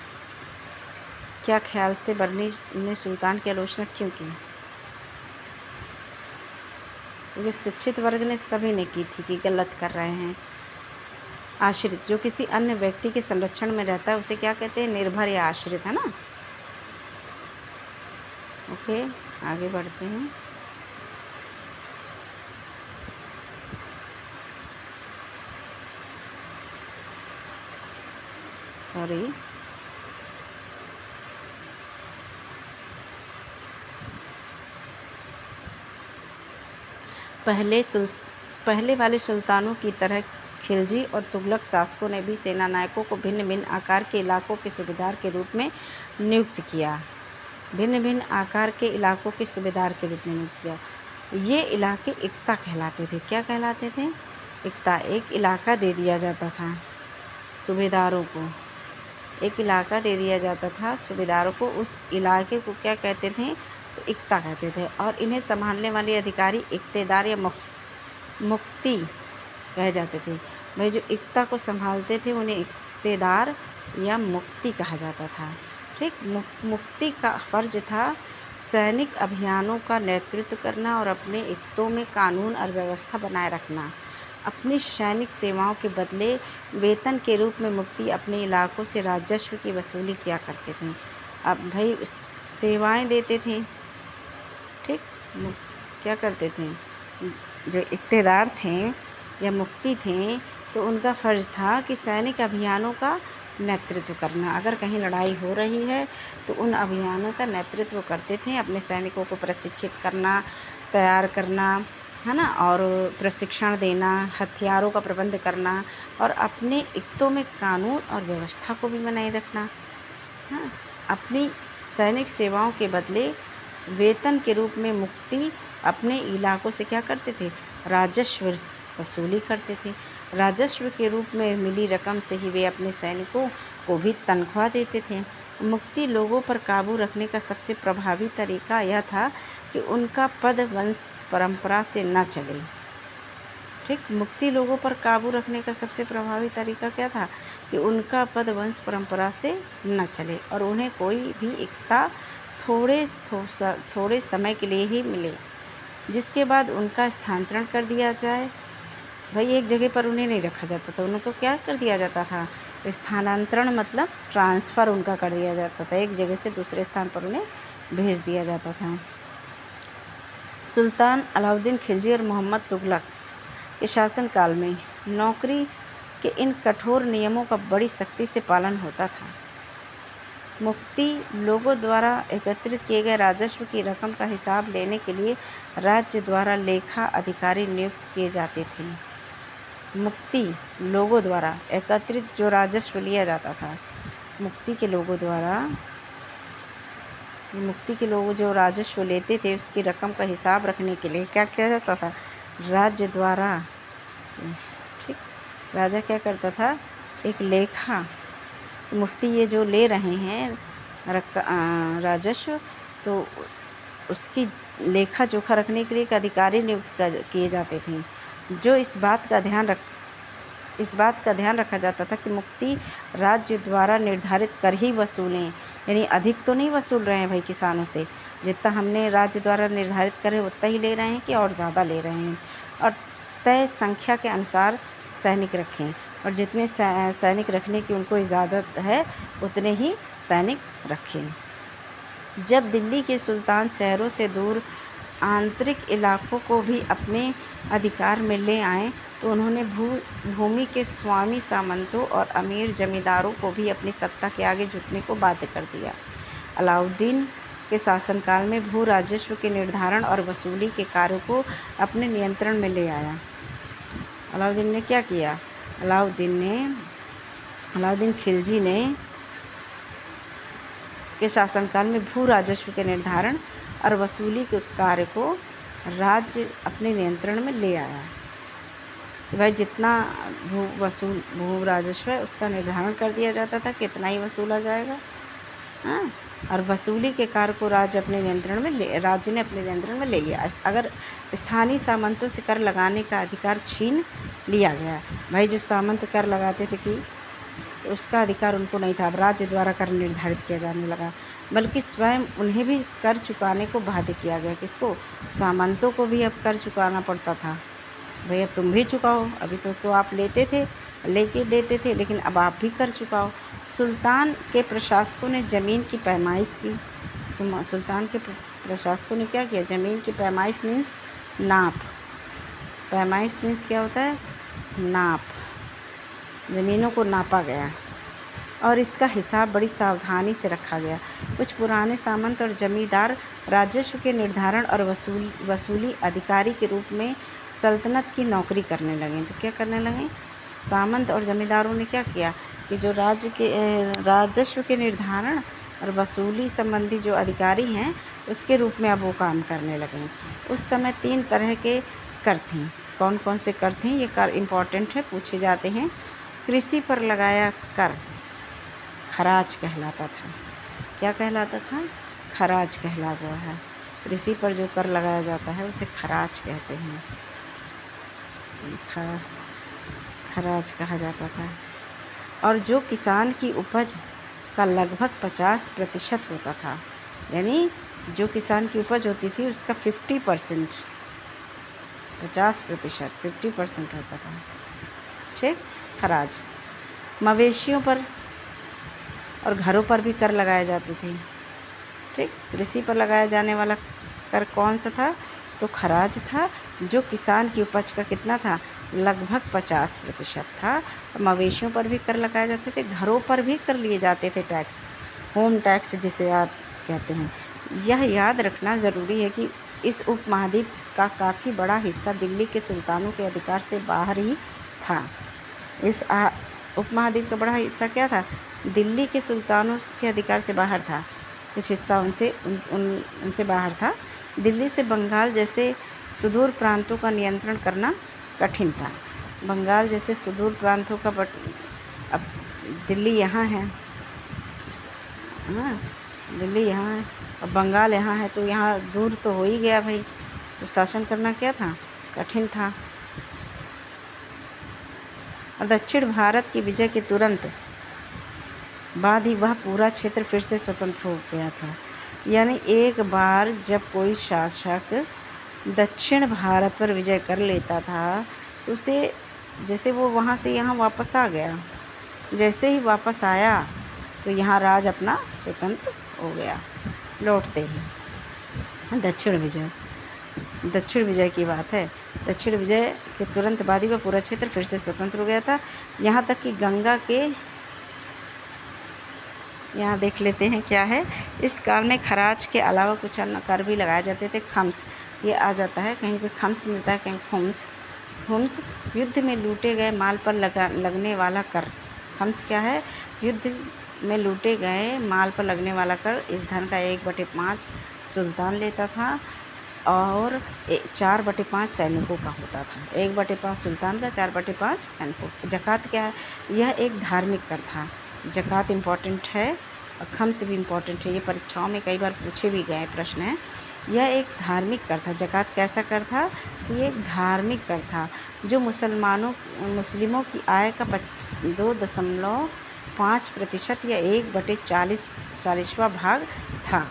क्या ख्याल से बर्नी ने सुल्तान की आलोचना क्यों की? क्योंकि शिक्षित वर्ग ने सभी ने की थी कि गलत कर रहे हैं। आश्रित, जो किसी अन्य व्यक्ति के संरक्षण में रहता है उसे क्या कहते हैं, निर्भर या आश्रित, है ना। ओके, आगे बढ़ते हैं। सॉरी, पहले वाले सुल्तानों की तरह खिलजी और तुगलक शासकों ने भी सेना नायकों को भिन्न भिन्न आकार के इलाकों के सूबेदार के रूप में नियुक्त किया। भिन्न भिन्न आकार के इलाकों के सूबेदार के रूप में नियुक्त किया। ये इलाके इक्ता कहलाते थे। क्या कहलाते थे? इक्ता। एक इलाका दे दिया जाता था सूबेदारों को, एक इलाका दे दिया जाता था सूबेदारों को। उस इलाके को क्या कहते थे? तो इक्ता कहते थे। और इन्हें संभालने वाले अधिकारी इक्तेदार या मुफ्ती कहे जाते थे। भाई जो इक्ता को संभालते थे उन्हें इक्तेदार या मुफ्ती कहा जाता था। ठीक, मुफ्ती का फर्ज था सैनिक अभियानों का नेतृत्व करना और अपने इक्तों में कानून और व्यवस्था बनाए रखना। अपनी सैनिक सेवाओं के बदले वेतन के रूप में मुफ्ती अपने इलाकों से राजस्व की वसूली किया करते थे। अब भाई सेवाएं देते थे। ठीक, क्या करते थे? जो इक्तेदार थे या मुफ्ती थे तो उनका फ़र्ज़ था कि सैनिक अभियानों का नेतृत्व करना। अगर कहीं लड़ाई हो रही है तो उन अभियानों का नेतृत्व करते थे। अपने सैनिकों को प्रशिक्षित करना, तैयार करना, है ना, और प्रशिक्षण देना, हथियारों का प्रबंध करना और अपने इक्तों में कानून और व्यवस्था को भी बनाए रखना। हाँ, अपनी सैनिक सेवाओं के बदले वेतन के रूप में मुफ्ती अपने इलाकों से क्या करते थे? राजस्व वसूली करते थे। राजस्व के रूप में मिली रकम से ही वे अपने सैनिकों को भी तनख्वाह देते थे। मुफ्ती लोगों पर काबू रखने का सबसे प्रभावी तरीका यह था कि उनका पद वंश परंपरा से न चले। ठीक, मुफ्ती लोगों पर काबू रखने का सबसे प्रभावी तरीका क्या था? कि उनका पद वंश परंपरा से न चले और उन्हें कोई भी इक्ता थोड़े समय के लिए ही मिले, जिसके बाद उनका स्थानांतरण कर दिया जाए। भाई एक जगह पर उन्हें नहीं रखा जाता था, उनको क्या कर दिया जाता था? स्थानांतरण मतलब ट्रांसफ़र उनका कर दिया जाता था, एक जगह से दूसरे स्थान पर उन्हें भेज दिया जाता था। सुल्तान अलाउद्दीन खिलजी और मोहम्मद तुगलक के शासनकाल में नौकरी के इन कठोर नियमों का बड़ी सख्ती से पालन होता था। मुफ्ती लोगों द्वारा एकत्रित किए गए राजस्व की रकम का हिसाब लेने के लिए राज्य द्वारा लेखा अधिकारी नियुक्त किए जाते थे। मुफ्ती लोगों द्वारा एकत्रित जो राजस्व लिया जाता था, मुफ्ती के लोग जो राजस्व लेते थे उसकी रकम का हिसाब रखने के लिए क्या किया जाता था? राज्य द्वारा। ठीक, राजा क्या करता था? एक लेखा, मुफ्ती ये जो ले रहे हैं राजस्व, तो उसकी लेखा जोखा रखने के लिए एक अधिकारी नियुक्त किए जाते थे, जो इस बात का ध्यान रखा जाता था कि मुफ्ती राज्य द्वारा निर्धारित कर ही वसूलें। यानी अधिक तो नहीं वसूल रहे हैं भाई किसानों से, जितना हमने राज्य द्वारा निर्धारित करे उतना ही ले रहे हैं कि और ज़्यादा ले रहे हैं। और तय संख्या के अनुसार सैनिक रखें और जितने सैनिक रखने की उनको इजाज़त है उतने ही सैनिक रखें। जब दिल्ली के सुल्तान शहरों से दूर आंतरिक इलाकों को भी अपने अधिकार में ले आए तो उन्होंने भूमि के स्वामी सामंतों और अमीर जमींदारों को भी अपनी सत्ता के आगे झुकने को बाध्य कर दिया। अलाउद्दीन के शासनकाल में भू राजस्व के निर्धारण और वसूली के कार्यों को अपने नियंत्रण में ले आया। अलाउद्दीन ने क्या किया? अलाउद्दीन खिलजी ने के शासनकाल में भू राजस्व के निर्धारण और वसूली के कार्य को राज्य अपने नियंत्रण में ले आया। भाई जितना भू राजस्व है उसका निर्धारण कर दिया जाता था, कितना ही वसूला जाएगा। हाँ, और वसूली के कार्य को राज्य ने अपने नियंत्रण में ले लिया। अगर स्थानीय सामंतों से कर लगाने का अधिकार छीन लिया गया, भाई जो सामंत कर लगाते थे कि उसका अधिकार उनको नहीं था, अब राज्य द्वारा कर निर्धारित किया जाने लगा, बल्कि स्वयं उन्हें भी कर चुकाने को बाध्य किया गया। किसको? सामंतों को भी अब कर चुकाना पड़ता था। भाई अब तुम भी चुकाओ, अभी तो आप लेते थे, लेके देते थे, लेकिन अब आप भी कर चुकाओ। सुल्तान के प्रशासकों ने ज़मीन की पैमाइश की। सुल्तान के प्रशासकों ने क्या किया? ज़मीन की पैमाइश मीन्स नाप। पैमाइश मीन्स क्या होता है? नाप। ज़मीनों को नापा गया और इसका हिसाब बड़ी सावधानी से रखा गया। कुछ पुराने सामंत और जमींदार राजस्व के निर्धारण और वसूली अधिकारी के रूप में सल्तनत की नौकरी करने लगे। तो क्या करने लगे? सामंत और जमींदारों ने क्या किया कि जो राजस्व के निर्धारण और वसूली संबंधी जो अधिकारी हैं उसके रूप में अब वो काम करने लगे। उस समय 3 तरह के कर थे। कौन कौन से कर थे? ये कर इम्पॉर्टेंट है, पूछे जाते हैं। कृषि पर लगाया कर खराज कहलाता था। क्या कहलाता था? खराज कहलाता है। कृषि पर जो कर लगाया जाता है उसे खराज कहते हैं, खराज कहा जाता था। और जो किसान की उपज का लगभग 50% होता था, यानी जो किसान की उपज होती थी उसका 50% 50% होता था। ठीक, खराज। मवेशियों पर और घरों पर भी कर लगाए जाते थे। ठीक, कृषि पर लगाया जाने वाला कर कौन सा था? तो खराज था, जो किसान की उपज का कितना था? लगभग 50% था। मवेशियों पर भी कर लगाए जाते थे, घरों पर भी कर लिए जाते थे टैक्स, होम टैक्स जिसे आप कहते हैं। यह याद रखना ज़रूरी है कि इस उपमहाद्वीप का काफ़ी बड़ा हिस्सा दिल्ली के सुल्तानों के अधिकार से बाहर ही था। इस उपमहाद्वीप का बड़ा हिस्सा क्या था? दिल्ली के सुल्तानों के अधिकार से बाहर था। कुछ हिस्सा उनसे बाहर था। दिल्ली से बंगाल जैसे सुदूर प्रांतों का नियंत्रण करना कठिन था। बंगाल जैसे सुदूर प्रांतों का अब दिल्ली यहाँ है, हाँ, दिल्ली यहाँ है और बंगाल यहाँ है, तो यहाँ दूर तो हो ही गया भाई, तो शासन करना क्या था? कठिन था। और दक्षिण भारत की विजय के तुरंत बाद ही वह पूरा क्षेत्र फिर से स्वतंत्र हो गया था। यानी एक बार जब कोई शासक दक्षिण भारत पर विजय कर लेता था तो उसे, जैसे वो वहाँ से यहाँ वापस आ गया, जैसे ही वापस आया तो यहाँ राज अपना स्वतंत्र हो गया लौटते ही। दक्षिण विजय की बात है। दक्षिण विजय के तुरंत बाद ही वह पूरा क्षेत्र फिर से स्वतंत्र हो गया था। यहाँ तक कि गंगा के, यहाँ देख लेते हैं क्या है। इस काल में खराज के अलावा कुछ अन्य कर भी लगाए जाते थे। खम्स, ये आ जाता है, कहीं पे खम्स मिलता है, कहीं खुम्स। खुम्स युद्ध में लूटे गए माल पर लगने वाला कर। खम्स क्या है? युद्ध में लूटे गए माल पर लगने वाला कर। इस धन का 1/5 सुल्तान लेता था और 4/5 सैनिकों का होता था। 1/5 सुल्तान का, 4/5 सैनिकों। जकात क्या है? यह एक धार्मिक कर था। जकात इम्पॉर्टेंट है और खम्स भी इम्पॉर्टेंट है, ये परीक्षाओं में कई बार पूछे भी गए प्रश्न हैं। यह एक धार्मिक कर था। जकात कैसा कर था? ये एक धार्मिक कर था जो मुस्लिमों की आय का 2.5% या 1/40वां भाग था।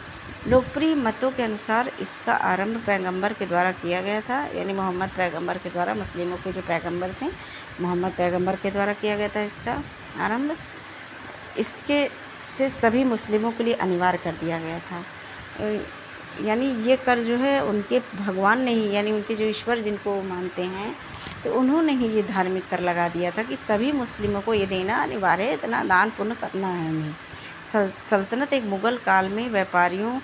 लोकप्रिय मतों के अनुसार इसका आरंभ पैगंबर के द्वारा किया गया था, यानी मोहम्मद पैगंबर के द्वारा, मुस्लिमों के जो पैगंबर थे मोहम्मद पैगंबर के द्वारा किया गया था इसका आरंभ। इसके से सभी मुस्लिमों के लिए अनिवार्य कर दिया गया था। यानी ये कर जो है उनके भगवान ने ही, यानी उनके जो ईश्वर जिनको वो मानते हैं, तो उन्होंने ही ये धार्मिक कर लगा दिया था कि सभी मुस्लिमों को ये देना अनिवार्य है, इतना दान पुण्य करना है उन्हें। सल्तनत एक मुग़ल काल में व्यापारियों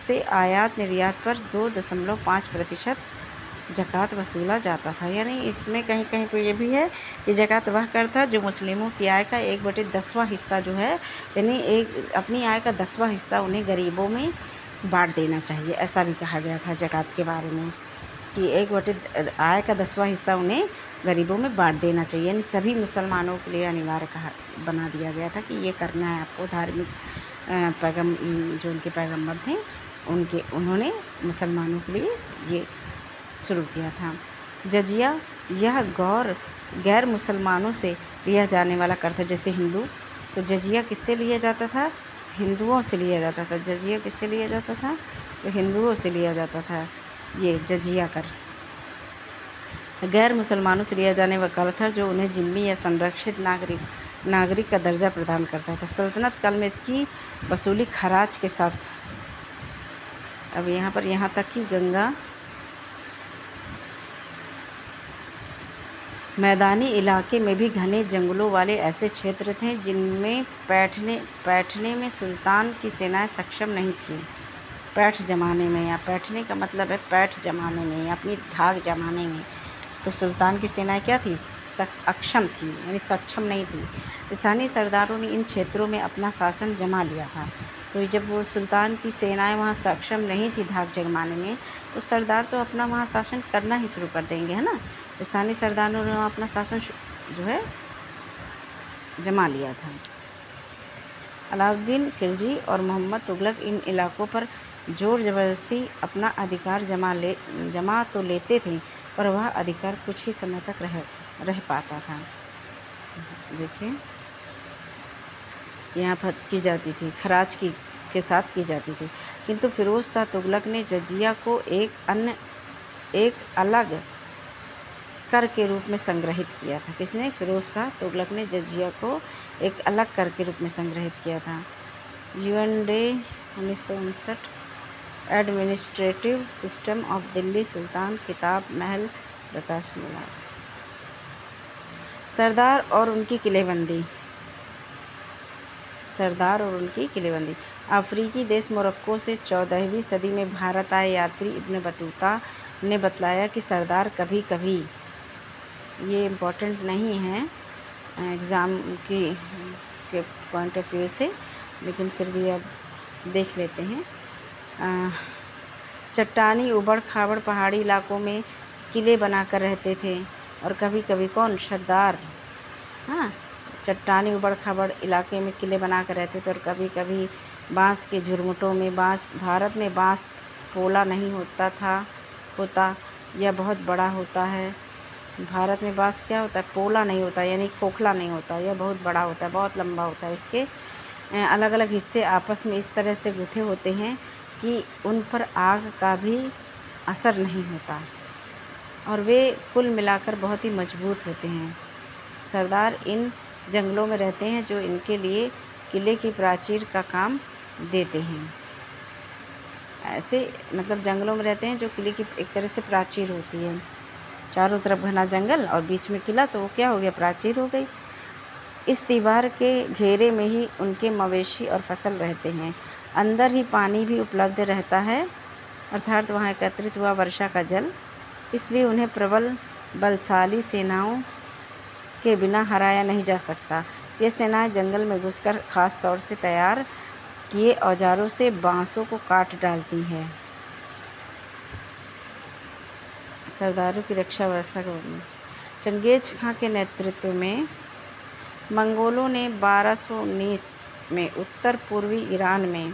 से आयात निर्यात पर 2.5% ज़कात वसूला जाता था। यानी इसमें कहीं कहीं पे ये भी है कि ज़कात वह कर था जो मुस्लिमों की आय का 1/10वां हिस्सा जो है, यानी एक अपनी आय का 10वां हिस्सा उन्हें गरीबों में बाँट देना चाहिए। ऐसा भी कहा गया था ज़कात के बारे में कि 1/10 आय का 10वां हिस्सा उन्हें गरीबों में बाँट देना चाहिए। यानी सभी मुसलमानों के लिए अनिवार्य बना दिया गया था कि ये करना है आपको। धार्मिक जो उनके पैगम्बर थे उन्होंने मुसलमानों के लिए ये शुरू किया था। जजिया यह गैर मुसलमानों से लिया जाने वाला कर था। जैसे हिंदू, तो जजिया किससे लिया जाता था? हिंदुओं से लिया जाता था। जजिया किससे लिया जाता था? तो हिंदुओं से लिया जाता था ये जजिया कर। गैर मुसलमानों से लिया जाने वाला कर था जो उन्हें जिम्मी या संरक्षित नागरिक का दर्जा प्रदान करता था। सल्तनत काल में इसकी वसूली खराज के साथ। अब यहाँ तक कि गंगा मैदानी इलाके में भी घने जंगलों वाले ऐसे क्षेत्र थे जिनमें बैठने में सुल्तान की सेनाएं सक्षम नहीं थीं। पैठ जमाने में, या बैठने का मतलब है पैठ जमाने में या अपनी धाक जमाने में, तो सुल्तान की सेनाएं क्या थी? अक्षम थी, यानी सक्षम नहीं थी। स्थानीय सरदारों ने इन क्षेत्रों में अपना शासन जमा लिया था। तो जब वो सुल्तान की सेनाएं वहाँ सक्षम नहीं थी धाक जमाने में, तो सरदार तो अपना वहाँ शासन करना ही शुरू कर देंगे, है ना। स्थानीय सरदारों ने अपना शासन जो है जमा लिया था। अलाउद्दीन खिलजी और मोहम्मद तुगलक इन इलाकों पर जोर ज़बरदस्ती अपना अधिकार जमा तो लेते थे, पर वह अधिकार कुछ ही समय तक रह पाता था। देखिए यहाँ पर की जाती थी, खराज के साथ की जाती थी। किंतु फिरोज शाह तुगलक ने जजिया को एक अलग कर के रूप में संग्रहित किया था। किसने? फिरोज शाह तुगलक ने जजिया को एक अलग कर के रूप में संग्रहित किया था। UN day 1959, administrative system of Delhi, सुल्तान, किताब महल, प्रकाश मिला। सरदार और उनकी किलेबंदी। अफ्रीकी देश मोरक्को से 14वीं सदी में भारत आए यात्री इब्न बतूता ने बतलाया कि सरदार कभी कभी, ये इम्पोर्टेंट नहीं है एग्ज़ाम के पॉइंट ऑफ व्यू से, लेकिन फिर भी अब देख लेते हैं। चट्टानी उबड़ खाबड़ पहाड़ी इलाकों में किले बनाकर रहते थे। और कभी कभी कौन? सरदार, हाँ, चट्टानी उबड़ खाबड़ इलाके में किले बना कर रहते थे। और कभी कभी बांस के झुरमुटों में भारत में बांस पोला नहीं होता यह बहुत बड़ा होता है। भारत में बांस क्या होता है? पोला नहीं होता, यानी खोखला नहीं होता, यह बहुत बड़ा होता है, बहुत लंबा होता है। इसके अलग अलग हिस्से आपस में इस तरह से गुथे होते हैं कि उन पर आग का भी असर नहीं होता, और वे कुल मिलाकर बहुत ही मजबूत होते हैं। सरदार इन जंगलों में रहते हैं जो इनके लिए किले की प्राचीर का काम देते हैं। ऐसे मतलब जंगलों में रहते हैं जो किले की एक तरह से प्राचीर होती है। चारों तरफ घना जंगल और बीच में किला, तो वो क्या हो गया? प्राचीर हो गई। इस दीवार के घेरे में ही उनके मवेशी और फसल रहते हैं। अंदर ही पानी भी उपलब्ध रहता है, अर्थात वहाँ एकत्रित हुआ वर्षा का जल। इसलिए उन्हें प्रबल बलशाली सेनाओं के बिना हराया नहीं जा सकता। ये सेनाएं जंगल में घुसकर खास तौर से तैयार किए औजारों से बांसों को काट डालती हैं। सरदारों की रक्षा व्यवस्था के बारे में। चंगेज खां के नेतृत्व में मंगोलों ने 1219 में उत्तर पूर्वी ईरान में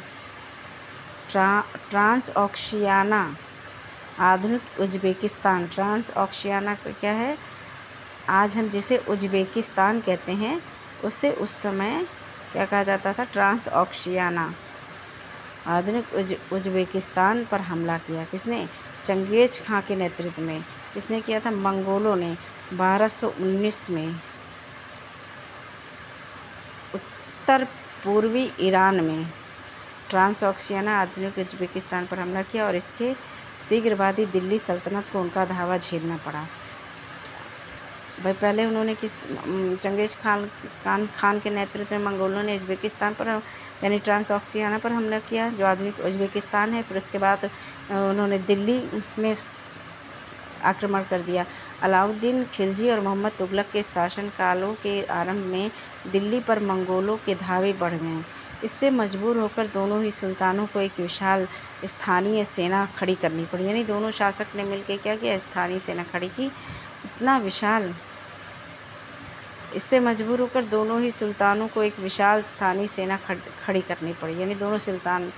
ट्रांसऑक्शियाना, आधुनिक उज़्बेकिस्तान, ट्रांसऑक्शियाना क्या है? आज हम जिसे उज़्बेकिस्तान कहते हैं, उसे उस समय क्या कहा जाता था? ट्रांसऑक्शियाना, आधुनिक उज़्बेकिस्तान पर हमला किया। किसने? चंगेज खां के नेतृत्व में। किसने किया था? मंगोलों ने 1219 में उत्तर पूर्वी ईरान में ट्रांसऑक्सियाना आधुनिक उज़्बेकिस्तान पर हमला किया और इसके शीघ्रवादी दिल्ली सल्तनत को उनका धावा झेलना पड़ा। भाई पहले उन्होंने चंगेज़ खान के नेतृत्व में मंगोलों ने उज़्बेकिस्तान पर यानी ट्रांसऑक्सियाना पर हमला किया जो आधुनिक उज़्बेकिस्तान है। फिर उसके बाद उन्होंने दिल्ली में आक्रमण कर दिया। अलाउद्दीन खिलजी और मोहम्मद तुगलक के शासनकालों के आरंभ में दिल्ली पर मंगोलों के धावे बढ़ गए। इससे मजबूर होकर दोनों ही सुल्तानों को एक विशाल स्थानीय सेना खड़ी करनी पड़ी। यानी दोनों शासक ने मिलकर क्या किया, स्थानीय सेना खड़ी की। इतना विशाल, इससे मजबूर होकर दोनों ही सुल्तानों को एक विशाल स्थानीय सेना खड़ी करनी पड़ी। यानी दोनों सुल्तान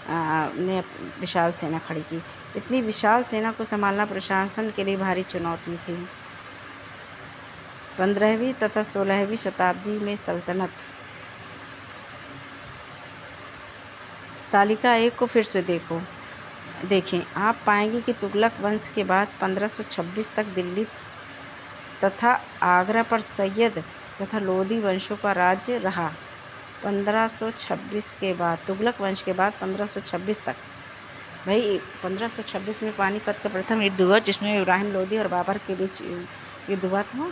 ने विशाल सेना खड़ी की। इतनी विशाल सेना को संभालना प्रशासन के लिए भारी चुनौती थी। 15वीं तथा 16वीं शताब्दी में सल्तनत। तालिका 1 को फिर से देखें। आप पाएंगे कि तुगलक वंश के बाद 1526 तक दिल्ली तथा आगरा पर सैयद तथा लोदी वंशों का राज्य रहा। 1526 के बाद, तुगलक वंश के बाद 1526 तक, भाई 1526 में पानीपत का प्रथम युद्ध हुआ जिसमें इब्राहिम लोदी और बाबर के बीच युद्ध हुआ था,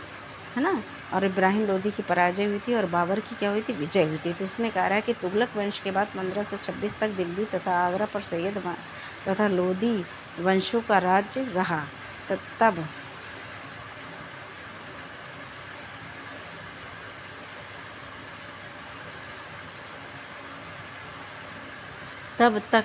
है ना। और इब्राहिम लोदी की पराजय हुई थी और बाबर की क्या हुई थी, विजय हुई थी। तो इसमें कह रहा है कि तुगलक वंश के बाद 1526 तक दिल्ली तथा आगरा पर सैयद तथा लोदी वंशों का राज्य रहा। तब तक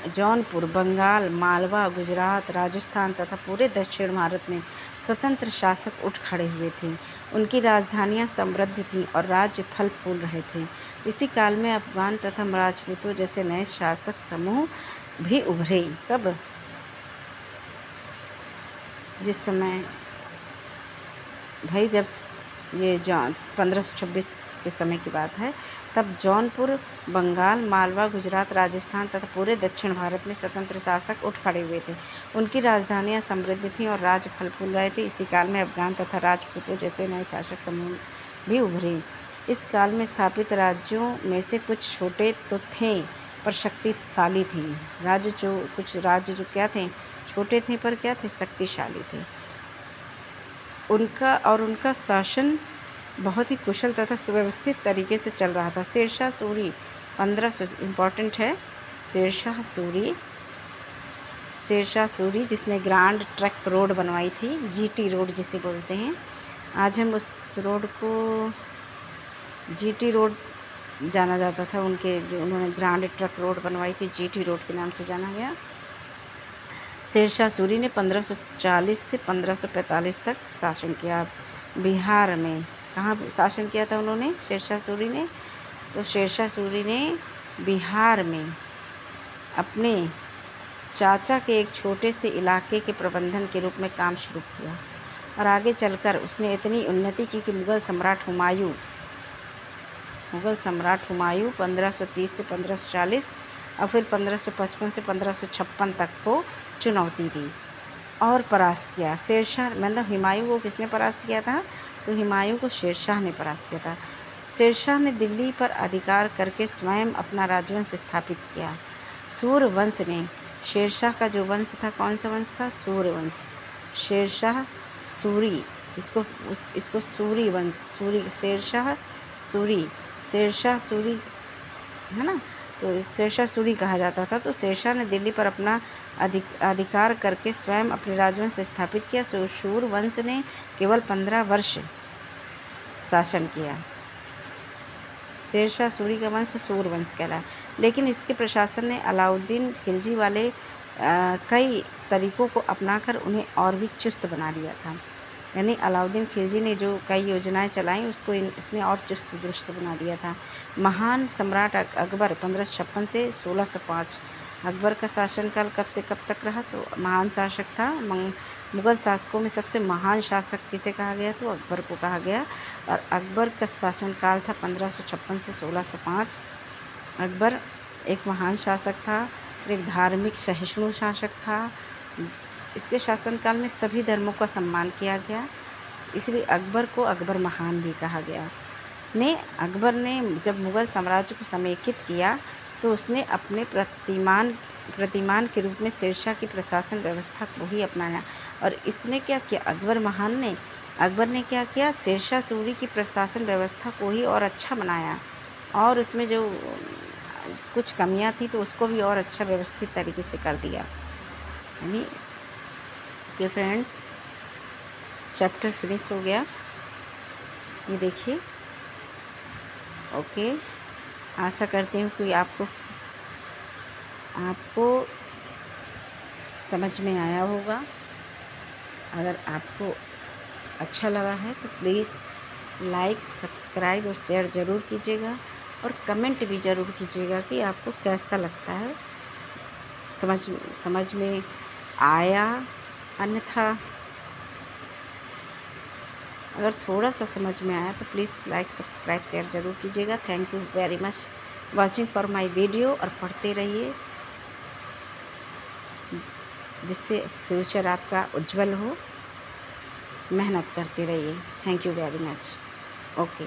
जौनपुर, बंगाल, मालवा, गुजरात, राजस्थान तथा पूरे दक्षिण भारत में स्वतंत्र शासक उठ खड़े हुए थे। उनकी राजधानियां समृद्ध थीं और राज्य फल फूल रहे थे। इसी काल में अफगान तथा राजपूतों जैसे नए शासक समूह भी उभरे। कब? जिस समय भाई जब ये 1526 के समय की बात है, तब जौनपुर, बंगाल, मालवा, गुजरात, राजस्थान तथा पूरे दक्षिण भारत में स्वतंत्र शासक उठ खड़े हुए थे। उनकी राजधानियां समृद्ध थीं और राज्य फल फूल रहे थे। इसी काल में अफगान तथा राजपूतों जैसे नए शासक समूह भी उभरे। इस काल में स्थापित राज्यों में से कुछ छोटे तो थे पर शक्तिशाली थी। कुछ राज्य जो क्या थे, छोटे थे पर क्या थे, शक्तिशाली थे। उनका शासन बहुत ही कुशल तथा सुव्यवस्थित तरीके से चल रहा था। शेरशाह सूरी 1500 इम्पॉर्टेंट है। शेरशाह सूरी जिसने ग्रैंड ट्रंक रोड बनवाई थी, जीटी रोड जिसे बोलते हैं। आज हम उस रोड को जीटी रोड जाना जाता था। उन्होंने ग्रैंड ट्रंक रोड बनवाई थी, जीटी रोड के नाम से जाना गया। शेरशाह सूरी ने 1540 से 1545 तक शासन किया। बिहार में कहाँ शासन किया था उन्होंने, शेरशाह सूरी ने? तो शेरशाह सूरी ने बिहार में अपने चाचा के एक छोटे से इलाके के प्रबंधन के रूप में काम शुरू किया और आगे चलकर उसने इतनी उन्नति की कि मुग़ल सम्राट हुमायूं 1530 से 1540 और फिर 1555 से 1556 तक को चुनौती दी और परास्त किया। शेरशाह मतलब हुमायूं को किसने परास्त किया था? तो हुमायूं को शेरशाह ने परास्त किया था। शेरशाह ने दिल्ली पर अधिकार करके स्वयं अपना राजवंश स्थापित किया। सूर्यवंश ने, शेरशाह का जो वंश था, कौन सा वंश था? सूर्यवंश। शेरशाह सूरी, इसको सूरी वंश, शेरशाह सूरी है ना। तो शेरशाह सूरी कहा जाता था। तो शेरशाह ने दिल्ली पर अपना अधिकार करके स्वयं अपने राजवंश स्थापित किया। सूर्यवंश ने केवल 15 वर्ष शासन किया। शेरशाह सूरी का वंश सूर्यवंश कहलाया। लेकिन इसके प्रशासन ने अलाउद्दीन खिलजी वाले कई तरीकों को अपनाकर उन्हें और भी चुस्त बना दिया था। यानी अलाउद्दीन खिलजी ने जो कई योजनाएं चलाई उसको इसने और चुस्त दुरुस्त बना दिया था। महान सम्राट अकबर 1556 से 1605। अकबर का शासनकाल कब से कब तक रहा? तो महान शासक था। मुग़ल शासकों में सबसे महान शासक किसे कहा गया? तो अकबर को कहा गया। और अकबर का शासनकाल था 1556 से 1605। अकबर एक महान शासक था, एक धार्मिक सहिष्णु शासक था। इसके शासनकाल में सभी धर्मों का सम्मान किया गया, इसलिए अकबर को अकबर महान भी कहा गया। ने अकबर ने जब मुग़ल साम्राज्य को समेकित किया तो उसने अपने प्रतिमान के रूप में शेरशाह की प्रशासन व्यवस्था को ही अपनाया। और इसने क्या किया, अकबर ने क्या किया, शेरशाह सूरी की प्रशासन व्यवस्था को ही और अच्छा बनाया, और उसमें जो कुछ कमियां थी तो उसको भी और अच्छा व्यवस्थित तरीके से कर दिया। यानी कि फ्रेंड्स, चैप्टर फिनिश हो गया, ये देखिए। ओके, आशा करती हूँ कि आपको समझ में आया होगा। अगर आपको अच्छा लगा है तो प्लीज़ लाइक, सब्सक्राइब और शेयर ज़रूर कीजिएगा, और कमेंट भी ज़रूर कीजिएगा कि आपको कैसा लगता है, समझ में आया। अन्यथा अगर थोड़ा सा समझ में आया तो प्लीज़ लाइक, सब्सक्राइब, शेयर ज़रूर कीजिएगा। Thank you very much watching for my video, और पढ़ते रहिए जिससे फ्यूचर आपका उज्जवल हो। मेहनत करते रहिए। Thank you very much. Okay.